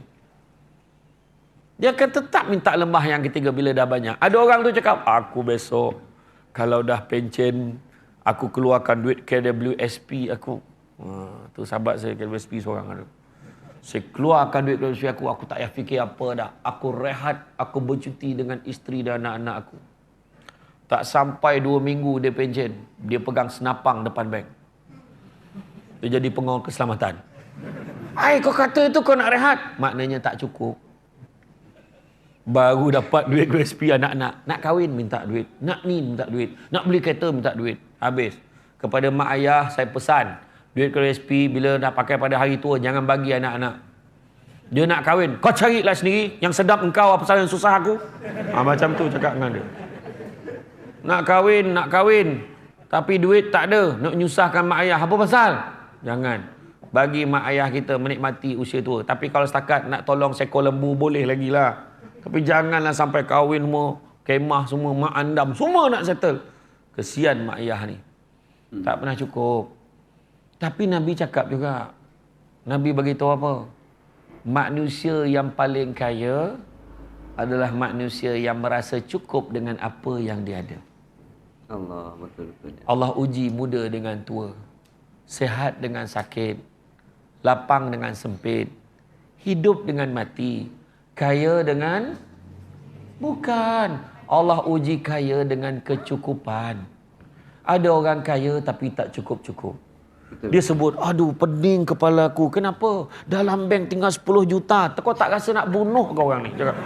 Dia akan tetap minta lembah yang ketiga bila dah banyak. Ada orang tu cakap, aku besok kalau dah pencen, aku keluarkan duit KWSP aku. Tu sahabat saya KWSP seorang ada. Saya keluarkan duit dari aku tak payah fikir apa dah. Aku rehat, aku bercuti dengan isteri dan anak-anak aku. Tak sampai 2 minggu dia pencen, dia pegang senapang depan bank. Dia jadi pengawal keselamatan. Kau kata itu kau nak rehat? Maknanya tak cukup. Baru dapat duit USP anak-anak. Nak kahwin minta duit. Nak ni minta duit. Nak beli kereta minta duit. Habis. Kepada mak ayah saya pesan, duit USP bila nak pakai pada hari tua jangan bagi anak-anak. Dia nak kahwin, kau carilah sendiri. Yang sedap engkau, apa pasal yang susah aku? Macam tu cakap dengan dia. Nak kahwin. Tapi duit tak ada. Nak nyusahkan mak ayah. Apa pasal? Jangan. Bagi mak ayah kita menikmati usia tua. Tapi kalau setakat nak tolong seekor lembu, boleh lagi lah. Tapi janganlah sampai kahwin semua, kemah semua, mak andam, semua nak settle. Kesian mak ayah ni. Tak pernah cukup. Tapi Nabi cakap juga. Nabi bagi tahu apa? manusia yang paling kaya adalah manusia yang merasa cukup dengan apa yang dia ada. Allah, betul-betul. Allah uji muda dengan tua, sehat dengan sakit, lapang dengan sempit, hidup dengan mati, kaya dengan... Bukan. Allah uji kaya dengan kecukupan. Ada orang kaya tapi tak cukup-cukup. Dia sebut, aduh pening kepala aku. Kenapa? Dalam bank tinggal 10 juta. Kau tak rasa nak bunuh kau orang ni? Cakap.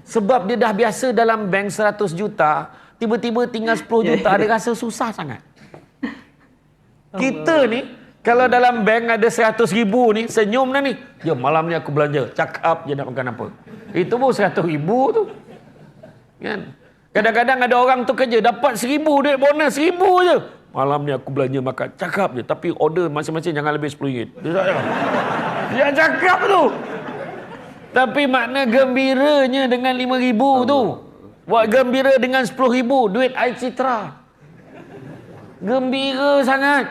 Sebab dia dah biasa dalam bank 100 juta. Tiba-tiba tinggal 10 juta. Dia rasa susah sangat. Kita ni, kalau dalam bank ada 100 ribu ni, senyum dah ni. Ya, malam ni aku belanja. Cakap je nak makan apa. Itu pun 100 ribu tu. Kan? Kadang-kadang ada orang tu kerja, dapat 1000 duit bonus, 1000 je. Malam ni aku belanja makan. Cakap je. Tapi order masing-masing jangan lebih RM10. Dia tak cakap. Dia cakap tu. Tapi makna gembiranya dengan 5,000 tu. Buat gembira dengan 10,000. Duit air citra. Gembira sangat.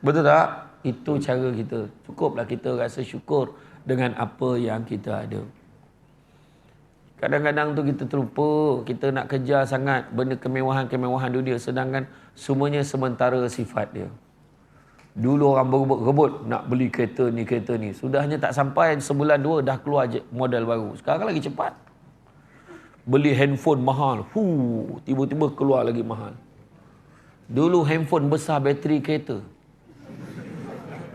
Betul tak? Itu cara kita. Cukuplah kita rasa syukur dengan apa yang kita ada. Kadang-kadang tu kita terlupa. Kita nak kejar sangat benda kemewahan-kemewahan dunia. Sedangkan semuanya sementara sifat dia. Dulu orang berebut-rebut nak beli kereta ni. Sudahnya tak sampai sebulan dua dah keluar je model baru. Sekarang lagi cepat. Beli handphone mahal. Tiba-tiba keluar lagi mahal. Dulu handphone besar bateri kereta.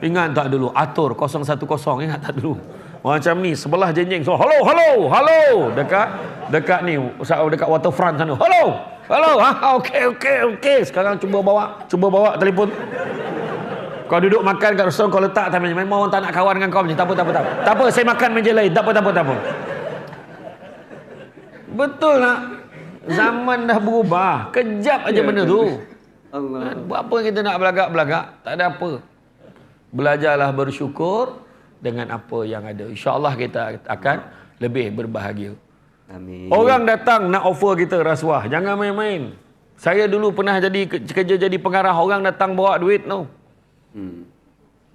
Ingat tak dulu? Atur 010. Ingat tak dulu? Macam ni, sebelah jenjeng. So, halo. Dekat ni, dekat waterfront sana. Halo. Okey. Sekarang cuba bawa telefon. Kau duduk makan kat restoran, kau letak atas meja. Memang orang tak nak kawan dengan kau macam. Tak apa, saya makan meja lain. Tak apa. Betul tak? Zaman dah berubah. Kejap aja benda tu. Allah. Buat apa kita nak belagak-belagak? Tak ada apa. Belajarlah bersyukur dengan apa yang ada. InsyaAllah kita akan lebih berbahagia. Amin. Orang datang nak offer kita rasuah. Jangan main-main. Saya dulu pernah kerja jadi pengarah. Orang datang bawa duit tu.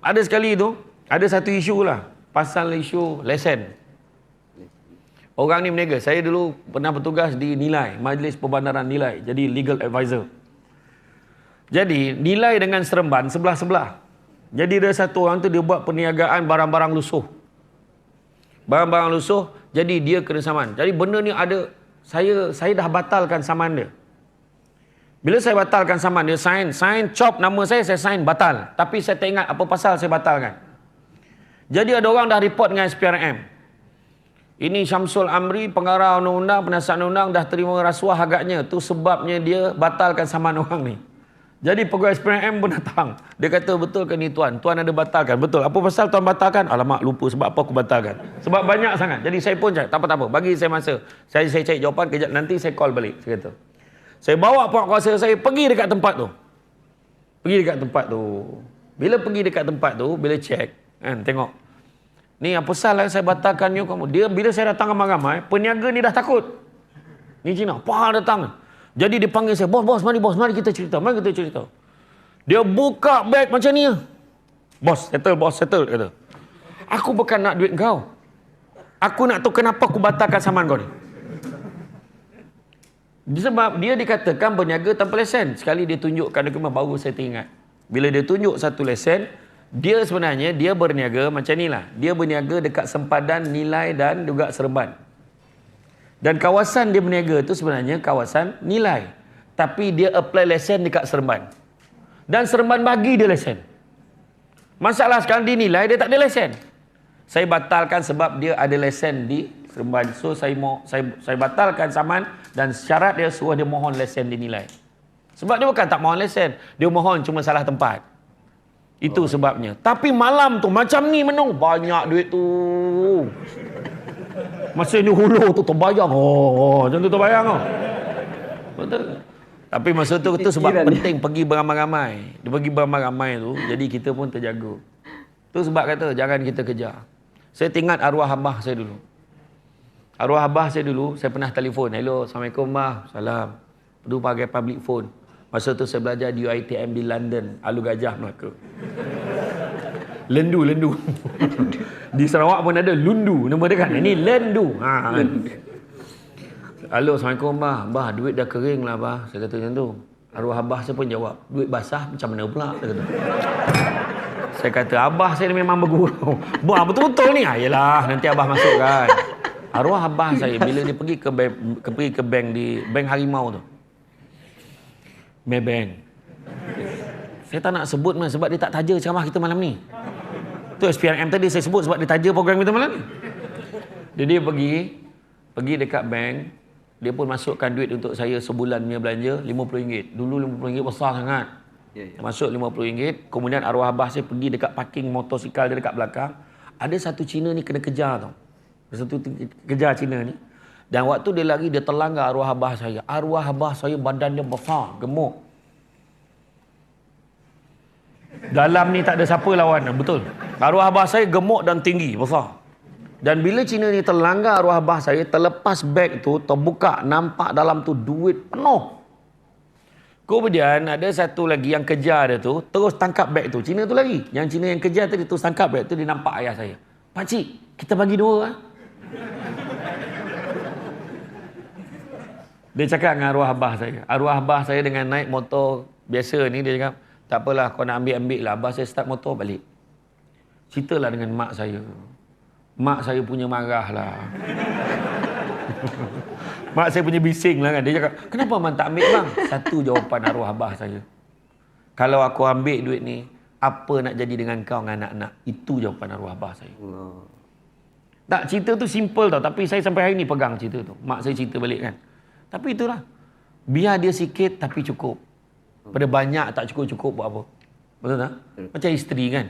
Ada sekali tu, ada satu isu lah. Pasal isu lesen. Orang ni berniaga. Saya dulu pernah bertugas di Nilai, Majlis Perbandaran Nilai. Jadi legal advisor. Jadi Nilai dengan Seremban sebelah-sebelah. Jadi ada satu orang tu dia buat perniagaan barang-barang lusuh. Barang-barang lusuh, jadi dia kena saman. Jadi benda ni ada, saya dah batalkan saman dia. Bila saya batalkan saman dia, sign chop nama saya sign batal. Tapi saya tak ingat apa pasal saya batalkan. Jadi ada orang dah report dengan SPRM. Ini Syamsul Amri, pengarah undang-undang, penasihat undang dah terima rasuah agaknya. Tu sebabnya dia batalkan saman orang ni. Jadi pegawai SPRM pun datang. Dia kata, betul ke ni tuan? Tuan ada batalkan? Betul. Apa pasal tuan batalkan? Alamak, lupa sebab apa aku batalkan. Sebab banyak sangat. Jadi saya pun cakap, tak apa-apa. Bagi saya masa. Saya cari jawapan, kejap nanti saya call balik. Saya kata. Saya bawa pak kuasa saya pergi dekat tempat tu. Bila pergi dekat tempat tu, bila cek, kan, tengok. Ni apa pasal saya batalkan ni kamu? Dia bila saya datang ramai-ramai, peniaga ni dah takut. Ni Cina, apa datang? Jadi dia panggil saya, bos, mari kita cerita. Dia buka beg macam ni. Bos, settle, kata. Aku bukan nak duit kau. Aku nak tahu kenapa aku batalkan saman kau ni. Sebab dia dikatakan berniaga tanpa lesen. Sekali dia tunjukkan dokumen baru saya teringat. Bila dia tunjuk satu lesen, dia sebenarnya dia berniaga macam ni lah. Dia berniaga dekat sempadan Nilai dan juga Seremban. Dan kawasan dia berniaga tu sebenarnya kawasan Nilai. Tapi dia apply lesen dekat Seremban. Dan Seremban bagi dia lesen. Masalah sekarang di Nilai dia tak ada lesen. Saya batalkan sebab dia ada lesen di Seremban. So saya batalkan saman dan syarat dia suruh dia mohon lesen di Nilai. Sebab dia bukan tak mohon lesen. Dia mohon cuma salah tempat. Itu sebabnya. Tapi malam tu macam ni menung. Banyak duit tu. Masa ni hulu tu terbayang. Macam tu terbayang. Betul. Tapi masa tu sebab penting pergi beramai-ramai. Dia pergi beramai-ramai tu. Jadi kita pun terjaga. Tu sebab kata jangan kita kejar. Saya teringat arwah abah saya dulu. Saya pernah telefon. Hello, Assalamualaikum Mbah. Salam. Dulu pakai public phone. Masa tu saya belajar di UiTM di London. Alu Gajah, Melaka. Lendu, lendu. Di Sarawak pun ada lundu nama dia kan. Ini lendu. Ha. Halo, Assalamualaikum bah. Bah, duit dah kering lah bah. Saya kata macam tu. Arwah abah saya pun jawab, duit basah macam mana pula? Dia kata. Saya kata, abah saya ni memang bergurau. Bah, betul-betul ni? Yelah, nanti abah masuk kan. Arwah abah saya bila dia pergi ke bank di bank Harimau tu. Maybank. Saya tak nak sebut sebab dia tak taja ceramah kita malam ni. Tu SPRM tadi saya sebut sebab dia taja program kita malam ni. Dia pergi dekat bank, dia pun masukkan duit untuk saya sebulan punya belanja RM50. Dulu RM50 besar sangat. Masuk RM50. Kemudian arwah abah saya pergi dekat parking motosikal dia dekat belakang. Ada satu Cina ni kena kejar tau. Satu kejar Cina ni. Dan waktu dia lari, dia terlanggar arwah abah saya. Arwah abah saya badan dia besar, gemuk. Dalam ni tak ada siapa lawan. Betul. Arwah abah saya gemuk dan tinggi, besar. Dan bila Cina ni terlanggar arwah abah saya, terlepas beg tu, terbuka, nampak dalam tu duit penuh. Kemudian ada satu lagi yang kejar dia tu, terus tangkap beg tu. Cina tu lagi. Yang Cina yang kejar tadi terus tangkap beg tu, dia nampak ayah saya. Pakcik, kita bagi dua lah. Dia cakap dengan arwah abah saya. Arwah abah saya dengan naik motor biasa ni, dia cakap, tak apalah, kau nak ambil lah. Abah saya start motor balik. Ceritalah dengan mak saya. Mak saya punya marah lah. Mak saya punya bising lah kan. Dia cakap, kenapa abang tak ambil bang? Satu jawapan arwah abah saya. Kalau aku ambil duit ni, apa nak jadi dengan kau dengan anak-anak? Itu jawapan arwah abah saya. Tak, cerita tu simple tau. Tapi saya sampai hari ni pegang cerita tu. Mak saya cerita balik kan. Tapi itulah. Biar dia sikit tapi cukup. Pada banyak tak cukup-cukup buat apa? Betul tak? Macam isteri kan.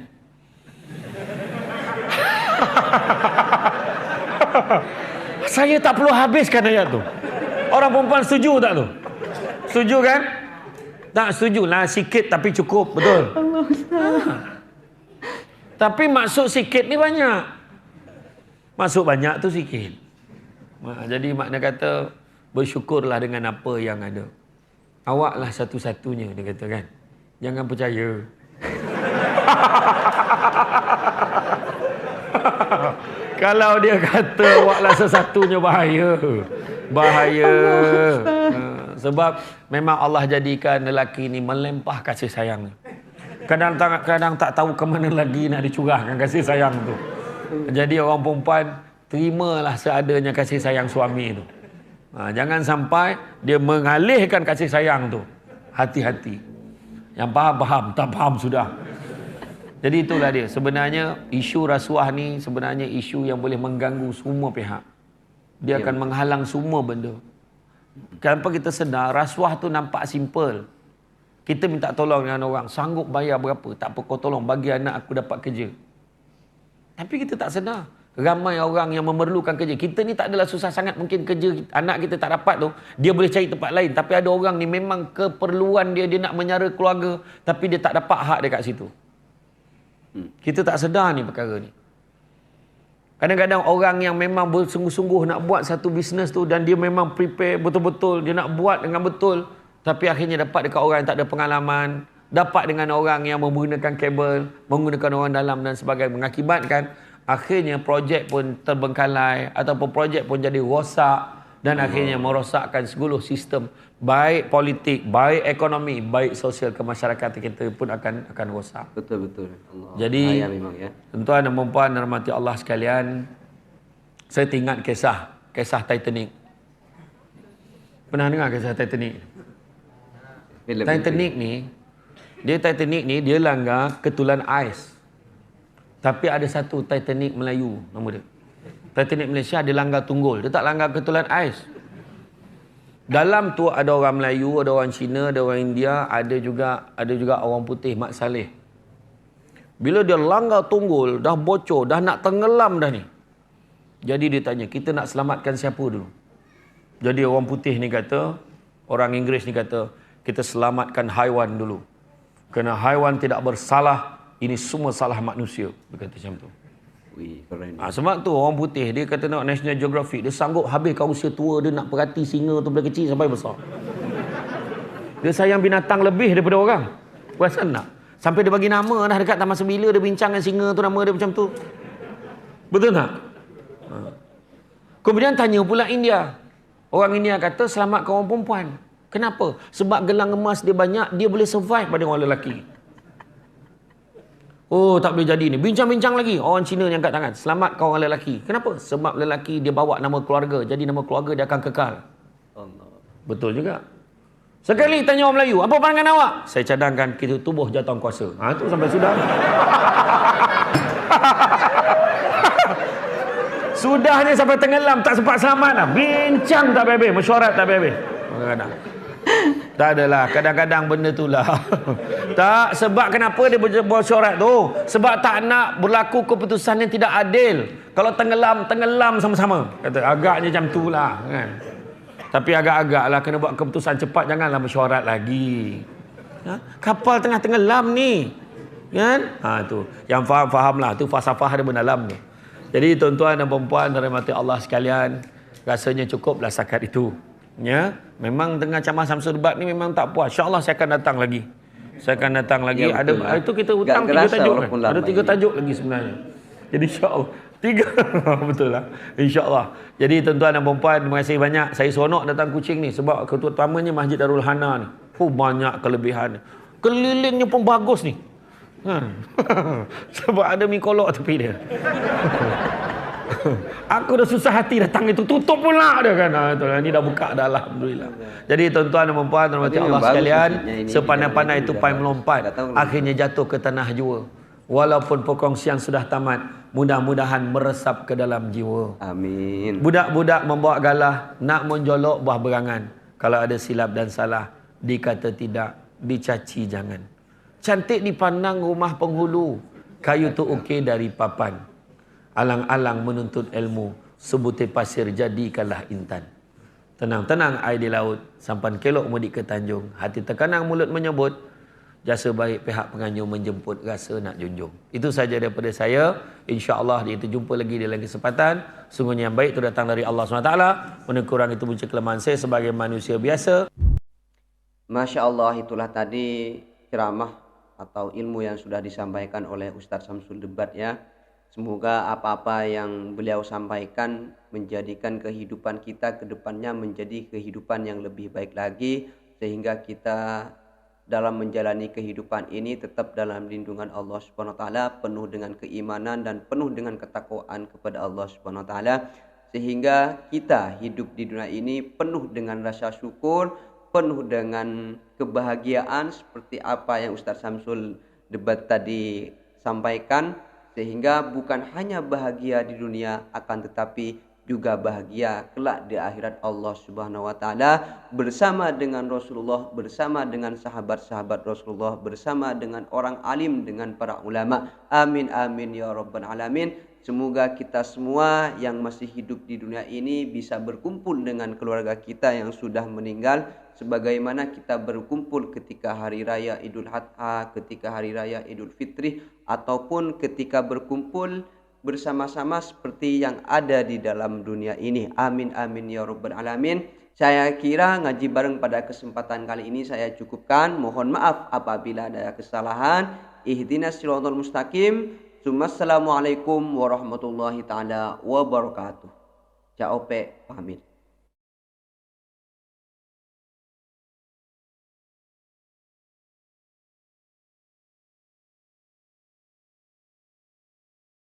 Saya tak perlu habiskan ayat tu. Orang perempuan setuju tak tu? Setuju kan? Tak setuju lah, sikit tapi cukup. Betul? Allah Ustaz. Tapi maksud sikit ni banyak. Maksud banyak tu sikit. Jadi makna kata bersyukurlah dengan apa yang ada. Awaklah satu-satunya, dia kata kan. Jangan percaya. Kalau dia kata awaklah satu-satunya, bahaya. Bahaya. Sebab memang Allah jadikan lelaki ni melempah kasih sayang. Kadang tak tahu ke mana lagi nak dicurahkan kasih sayang tu. Jadi orang perempuan terimalah seadanya kasih sayang suami tu. Jangan sampai dia mengalihkan kasih sayang tu. Hati-hati. Yang faham-faham, tak faham sudah. Jadi itulah dia. Sebenarnya isu rasuah ni sebenarnya isu yang boleh mengganggu semua pihak. Dia akan menghalang semua benda. Kenapa kita sedar rasuah tu nampak simple. Kita minta tolong dengan orang, sanggup bayar berapa? Tak apa, kau tolong bagi anak aku dapat kerja. Tapi kita tak sedar. Ramai orang yang memerlukan kerja. Kita ni tak adalah susah sangat mungkin kerja anak kita tak dapat tu. Dia boleh cari tempat lain. Tapi ada orang ni memang keperluan dia nak menyara keluarga. Tapi dia tak dapat hak dekat situ. Kita tak sedar ni perkara ni. Kadang-kadang orang yang memang bersungguh-sungguh nak buat satu bisnes tu dan dia memang prepare betul-betul. Dia nak buat dengan betul. Tapi akhirnya dapat dekat orang yang tak ada pengalaman. Dapat dengan orang yang menggunakan kabel. Menggunakan orang dalam dan sebagainya. Mengakibatkan akhirnya projek pun terbengkalai ataupun projek pun jadi rosak dan akhirnya merosakkan seluruh sistem baik politik, baik ekonomi, baik sosial kemasyarakatan kita pun akan rosak. Betul. Allah. Jadi memang, ya. tuan dan puan dan rahmati Allah sekalian, saya teringat kisah Titanic. Pernah dengar kisah Titanic? Titanic ni dia langgar ketulan ais. Tapi ada satu Titanic Melayu nama dia. Titanic Malaysia dia langgar tunggul. Dia tak langgar ketulan ais. Dalam tu ada orang Melayu, ada orang Cina, ada orang India, ada juga orang putih, Mat Saleh. Bila dia langgar tunggul, dah bocor, dah nak tenggelam dah ni. Jadi dia tanya, kita nak selamatkan siapa dulu? Jadi orang putih ni kata, orang Inggeris ni kata, kita selamatkan haiwan dulu. Kerana haiwan tidak bersalah, ini semua salah manusia. Dia kata macam tu. Wih, keren. Sebab tu orang putih, dia kata nak National Geographic, dia sanggup habiskan usia tua dia nak perhati singa tu dari kecil sampai besar. Dia sayang binatang lebih daripada orang. Perasan tak? Sampai dia bagi nama dah dekat Taman Sembilan, dia bincang dengan singa tu, nama dia macam tu. Betul tak? Kemudian tanya pula India. Orang India kata selamatkan orang perempuan. Kenapa? Sebab gelang emas dia banyak, dia boleh survive pada orang lelaki. Oh, tak boleh jadi ni. Bincang-bincang lagi. Orang Cina yang angkat tangan. Selamatkan orang lelaki. Kenapa? Sebab lelaki dia bawa nama keluarga. Jadi nama keluarga dia akan kekal. Allah. Betul juga. Sekali tanya orang Melayu, apa pandangan awak? Saya cadangkan kita tubuh jatuh kuasa. Tu sampai sudah. Sudah ni sampai tenggelam, tak sempat selamat dah. Bincang tak habis, mesyuarat tak habis. Kadang-kadang. Tak adalah, kadang-kadang benda tu lah. Tak, sebab kenapa dia bersyarat tu? Sebab tak nak berlaku keputusan yang tidak adil. Kalau tenggelam, tenggelam sama-sama. Kata, agaknya macam tu lah. Kan? Tapi agak-agak lah kena buat keputusan cepat, janganlah mesyuarat lagi. Kapal tengah tenggelam ni. Kan? Tu. Yang faham lah, tu falsafah dia mendalam tu. Jadi tuan-tuan dan puan-puan rahmati Allah sekalian, rasanya cukuplah setakat itu. Ya, memang dengan Camat Samsul Debat ni memang tak puas. InsyaAllah saya akan datang lagi. Saya akan datang lagi. Ya, ada lah. Itu kita hutang 3 tajuk kan. Ada 3 tajuk lagi sebenarnya. Jadi insya-Allah 3 betul lah. Insya-Allah. Jadi tuan-tuan dan puan-puan, terima kasih banyak. Saya seronok datang Kuching ni sebab ketutamanya Masjid Darul Hana ni. Banyak kelebihan. Kelilingnya pun bagus ni. Sebab ada mikolog tepi dia. Aku dah susah hati datang itu, tutup pula dia kan. Ni dah buka dah, alhamdulillah. Jadi tuan-tuan dan puan-puan rahmati Allah sekalian, sepandai-pandai tupai melompat, akhirnya jatuh ke tanah jua. Walaupun perkongsian sudah tamat, mudah-mudahan meresap ke dalam jiwa. Amin. Budak-budak membawa galah nak menjolok buah berangan. Kalau ada silap dan salah, dikata tidak, dicaci jangan. Cantik dipandang rumah penghulu, kayu tu okey dari papan. Alang-alang menuntut ilmu, sebutir pasir jadikanlah intan. Tenang-tenang air di laut, sampan kelok mudik ke Tanjung. Hati terkanang mulut menyebut, jasa baik pihak penganjur menjemput, rasa nak junjung. Itu saja daripada saya. InsyaAllah kita jumpa lagi di lain kesempatan. Sungguhnya yang baik itu datang dari Allah SWT. Benda kurang itu punca kelemahan saya sebagai manusia biasa. Masya Allah, itulah tadi ceramah atau ilmu yang sudah disampaikan oleh Ustadz Samsul Debat ya. Semoga apa-apa yang beliau sampaikan menjadikan kehidupan kita ke depannya menjadi kehidupan yang lebih baik lagi, sehingga kita dalam menjalani kehidupan ini tetap dalam lindungan Allah Subhanahu wa taala, penuh dengan keimanan dan penuh dengan ketakwaan kepada Allah Subhanahu wa taala, sehingga kita hidup di dunia ini penuh dengan rasa syukur, penuh dengan kebahagiaan seperti apa yang Ustadz Samsul Debat tadi sampaikan, sehingga bukan hanya bahagia di dunia akan tetapi juga bahagia kelak di akhirat Allah Subhanahu wa taala bersama dengan Rasulullah, bersama dengan sahabat-sahabat Rasulullah, bersama dengan orang alim, dengan para ulama. Amin amin ya rabbal alamin. Semoga kita semua yang masih hidup di dunia ini bisa berkumpul dengan keluarga kita yang sudah meninggal, sebagaimana kita berkumpul ketika hari raya Idul Adha, ketika hari raya Idul Fitri, ataupun ketika berkumpul bersama-sama seperti yang ada di dalam dunia ini. Amin amin ya rabbal alamin. Saya kira ngaji bareng pada kesempatan kali ini saya cukupkan. Mohon maaf apabila ada kesalahan. Ihdinas siratal mustaqim. Assalamualaikum warahmatullahi taala wabarakatuh. Cak Ope pamit.